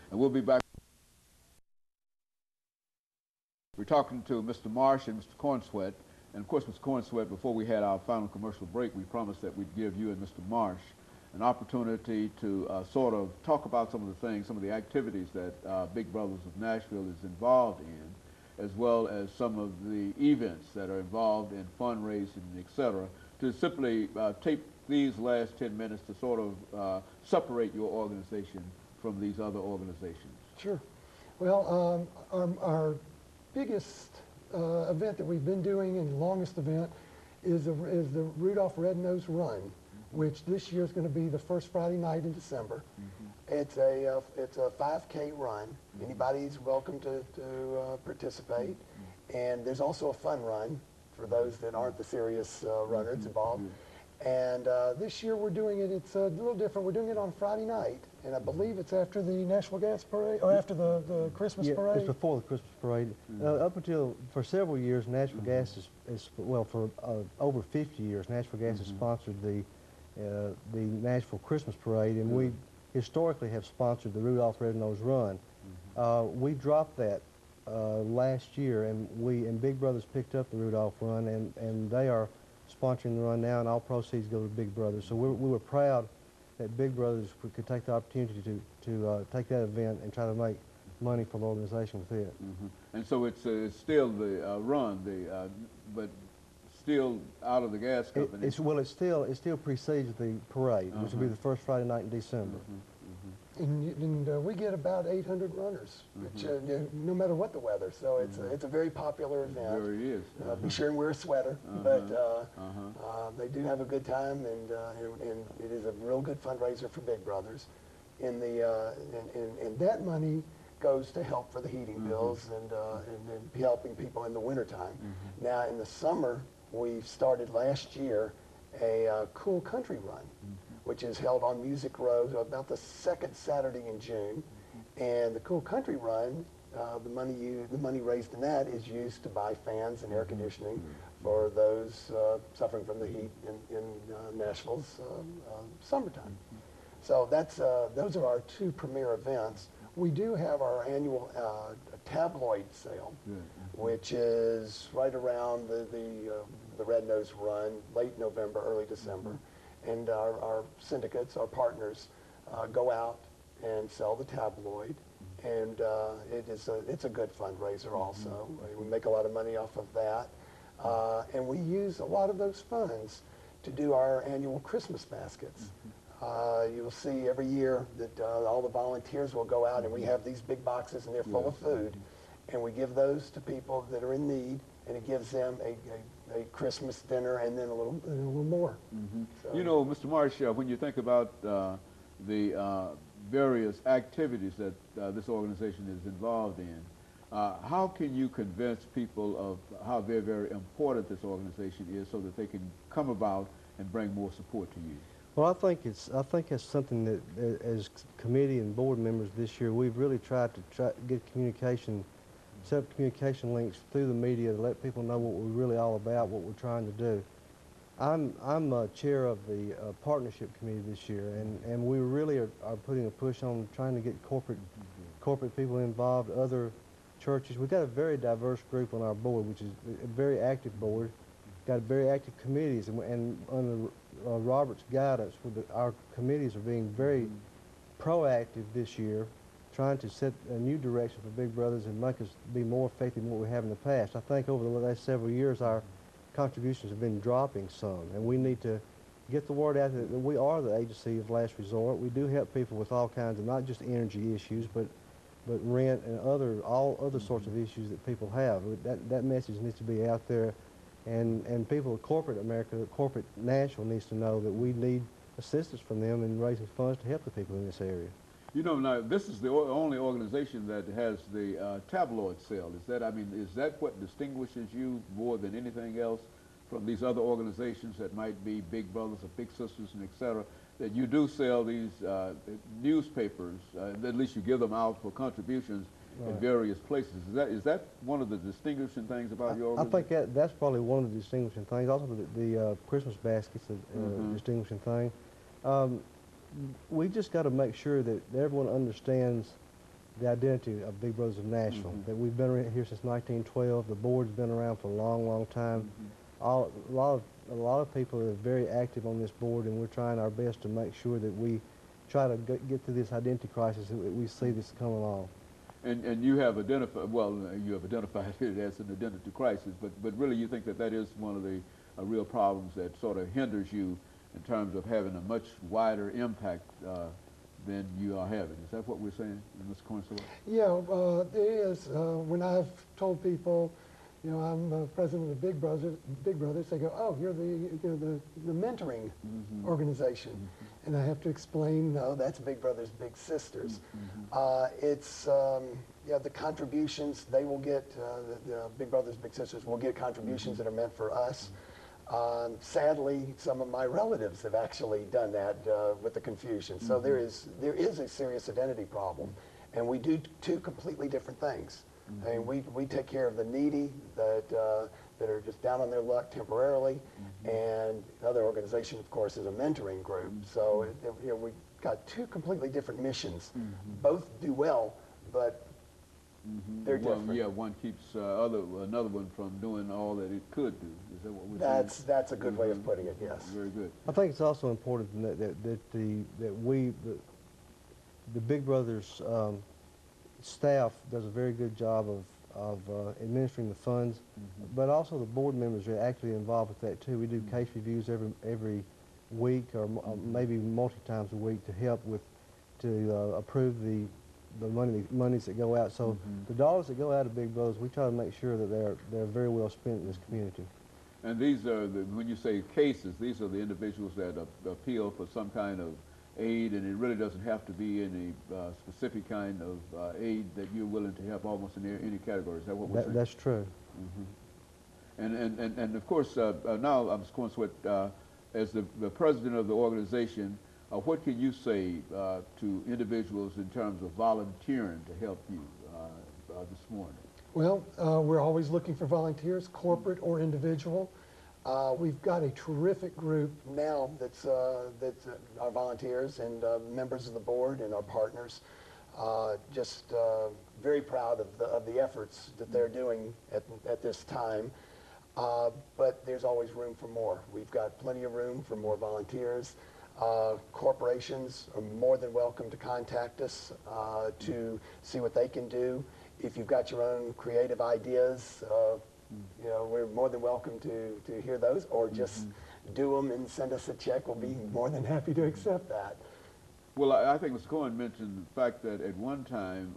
And we'll be back. We're talking to Mr. Marsh and Mr. Corenswet. And of course, Mr. Corenswet, before we had our final commercial break, we promised that we'd give you and Mr. Marsh an opportunity to sort of talk about some of the things, some of the activities that Big Brothers of Nashville is involved in, as well as some of the events that are involved in fundraising, et cetera, to simply take these last 10 minutes to sort of separate your organization from these other organizations. Sure. Well, our biggest event that we've been doing and longest event is the Rudolph Red-Nosed Run, which this year is going to be the first Friday night in December. It's a 5K run. Anybody's welcome to participate. And there's also a fun run for those that aren't the serious runners involved. And this year we're doing it, it's a little different. We're doing it on Friday night, and I believe it's after the Nashville Gas Parade, or after the Christmas Parade. It's before the Christmas Parade. Up until, for several years, Nashville Gas is well, for over 50 years, Nashville Gas has sponsored the Nashville Christmas Parade, and we historically have sponsored the Rudolph Red-Nosed Run. We dropped that last year, and Big Brothers picked up the Rudolph Run, and they are sponsoring the run now, and all proceeds go to Big Brothers. So we were proud that Big Brothers could take the opportunity to take that event and try to make money for the organization with it. And so it's still the run, but still out of the gas company. It still precedes the parade, which will be the first Friday night in December. And we get about 800 runners, which, no matter what the weather. So it's a very popular event. There it is. Be sure and wear a sweater, but they do have a good time, and it is a real good fundraiser for Big Brothers. And that money goes to help for the heating bills and helping people in the wintertime. Now in the summer, we started last year a cool country run, which is held on Music Row about the second Saturday in June. And the Cool Country Run, the money raised in that is used to buy fans and air conditioning for those suffering from the heat in Nashville's summertime. So those are our two premier events. We do have our annual tabloid sale, which is right around the Red-Nosed Run, late November, early December. And our syndicates, our partners, go out and sell the tabloid, and it's a good fundraiser also. We make a lot of money off of that, and we use a lot of those funds to do our annual Christmas baskets. You'll see every year that all the volunteers will go out, and we have these big boxes, and they're full of food, and we give those to people that are in need, and it gives them a Christmas dinner and then a little more. So. You know, Mr. Marsh, when you think about the various activities that this organization is involved in, how can you convince people of how very, very important this organization is so that they can come about and bring more support to you? Well, I think it's something that, as committee and board members this year, we've really tried to get communication, set up communication links through the media to let people know what we're really all about, what we're trying to do. I'm chair of the partnership committee this year, and we really are putting a push on trying to get corporate people involved, other churches. We've got a very diverse group on our board, which is a very active board. Got very active committees, and under Robert's guidance, our committees are being very proactive this year, trying to set a new direction for Big Brothers and make us be more effective than what we have in the past. I think over the last several years, our contributions have been dropping some, and we need to get the word out that we are the agency of last resort. We do help people with all kinds of, not just energy issues, but rent and all other sorts of issues that people have. That message needs to be out there, and people in corporate America, corporate Nashville needs to know that we need assistance from them in raising funds to help the people in this area. You know, now this is the only organization that has the tabloid sale. Is that what distinguishes you more than anything else from these other organizations that might be Big Brothers or Big Sisters and et cetera, that you do sell these newspapers, at least you give them out for contributions in various places. Is that one of the distinguishing things about your organization? I think that's probably one of the distinguishing things. Also, the Christmas basket's a distinguishing thing. We just got to make sure that everyone understands the identity of Big Brothers of Nashville. That we've been around here since 1912. The board's been around for a long, long time. A lot of people are very active on this board, and we're trying our best to make sure that we try to get through this identity crisis that we see this come along. And you have identified, well, you have identified it as an identity crisis, but really you think that that is one of the real problems that sort of hinders you in terms of having a much wider impact than you are having. Is that what we're saying, Mr. Corenswet? Yeah, there is. When I've told people, you know, I'm president of Big Brothers, they go, oh, you're the mentoring organization. And I have to explain, no, that's Big Brothers Big Sisters. It's, yeah, the contributions, they will get, the Big Brothers Big Sisters will get contributions that are meant for us. Sadly, some of my relatives have actually done that with the confusion. So there is a serious identity problem. And we do two completely different things. I mean, we take care of the needy that are just down on their luck temporarily, and another organization, of course, is a mentoring group. So you know, we've got two completely different missions. Both do well, but they're different. Yeah, one keeps another one from doing all that it could do. Is that what we're saying? That's a good way of putting it. Yes. Very good. I think it's also important that the Big Brothers staff does a very good job of administering the funds, but also the board members are actively involved with that too. We do case reviews every week, or maybe multi-times a week, to help with approve the monies that go out. So the dollars that go out of Big Brothers, we try to make sure that they're very well spent in this community. And these are when you say cases, these are the individuals that appeal for some kind of aid, and it really doesn't have to be any specific kind of aid that you're willing to help almost in any category. Is that what we're saying? That's true. And of course, now, Mr. Corenswet, as the president of the organization, what can you say to individuals in terms of volunteering to help you this morning? Well, we're always looking for volunteers, corporate or individual. We've got a terrific group now that's our volunteers and members of the board and our partners. Just very proud of the efforts that they're doing at this time. But there's always room for more. We've got plenty of room for more volunteers. Corporations are more than welcome to contact us to see what they can do. If you've got your own creative ideas, you know, we're more than welcome to hear those, or just do them and send us a check. We'll be more than happy to accept that. Well, I think Mr. Cohen mentioned the fact that at one time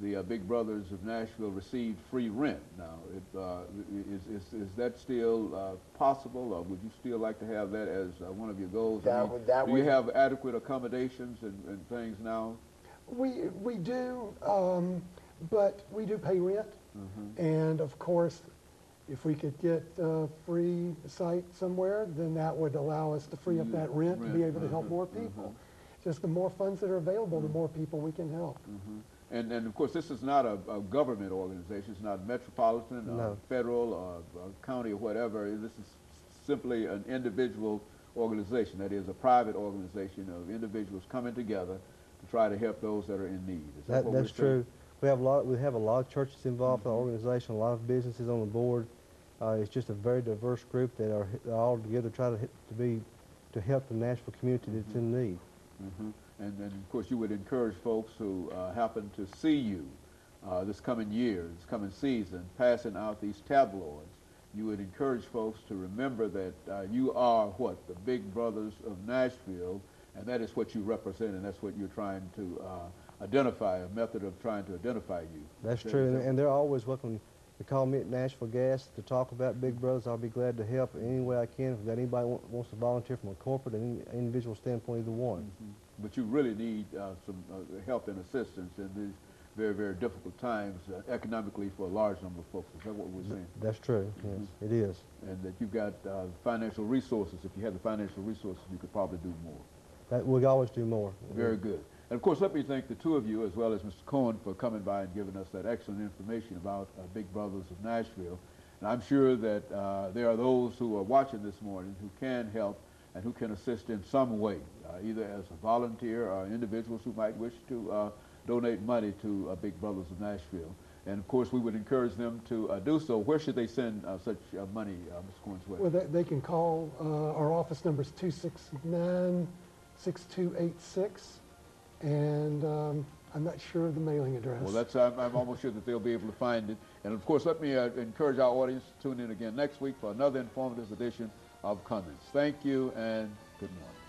the Big Brothers of Nashville received free rent. Now, is that still possible, or would you still like to have that as one of your goals? Do you have adequate accommodations and things now? We do, but we do pay rent. And of course, if we could get a free site somewhere, then that would allow us to free up that rent to be able to help more people. Just the more funds that are available, the more people we can help. And of course, this is not a government organization. It's not metropolitan, or federal, or county, or whatever. This is simply an individual organization. That is a private organization of individuals coming together to try to help those that are in need. Is that what That's we're saying? true. We have a lot of churches involved in the organization, a lot of businesses on the board. It's just a very diverse group that are all together trying to help the Nashville community that's in need. And of course, you would encourage folks who happen to see you this coming year, this coming season, passing out these tabloids. You would encourage folks to remember that you are what? The Big Brothers of Nashville, and that is what you represent, and that's what you're trying to identify, a method of trying to identify you. That's true, and they're always welcome to call me at Nashville Gas to talk about Big Brothers. I'll be glad to help in any way I can. If anybody wants to volunteer from a corporate and individual standpoint, either one. But you really need some help and assistance in these very, very difficult times economically for a large number of folks. Is that what we're saying? That's true, yes, it is. And that you've got financial resources. If you had the financial resources, you could probably do more. We always do more. Very good. And of course, let me thank the two of you, as well as Mr. Cohen, for coming by and giving us that excellent information about Big Brothers of Nashville. And I'm sure that there are those who are watching this morning who can help and who can assist in some way, either as a volunteer or individuals who might wish to donate money to Big Brothers of Nashville. And of course, we would encourage them to do so. Where should they send such money, Mr. Corenswet? Well, they can call, our office number is 269-6286, and I'm not sure of the mailing address. Well, that's, I'm almost sure that they'll be able to find it. And of course, let me encourage our audience to tune in again next week for another informative edition of Comments. Thank you and good morning.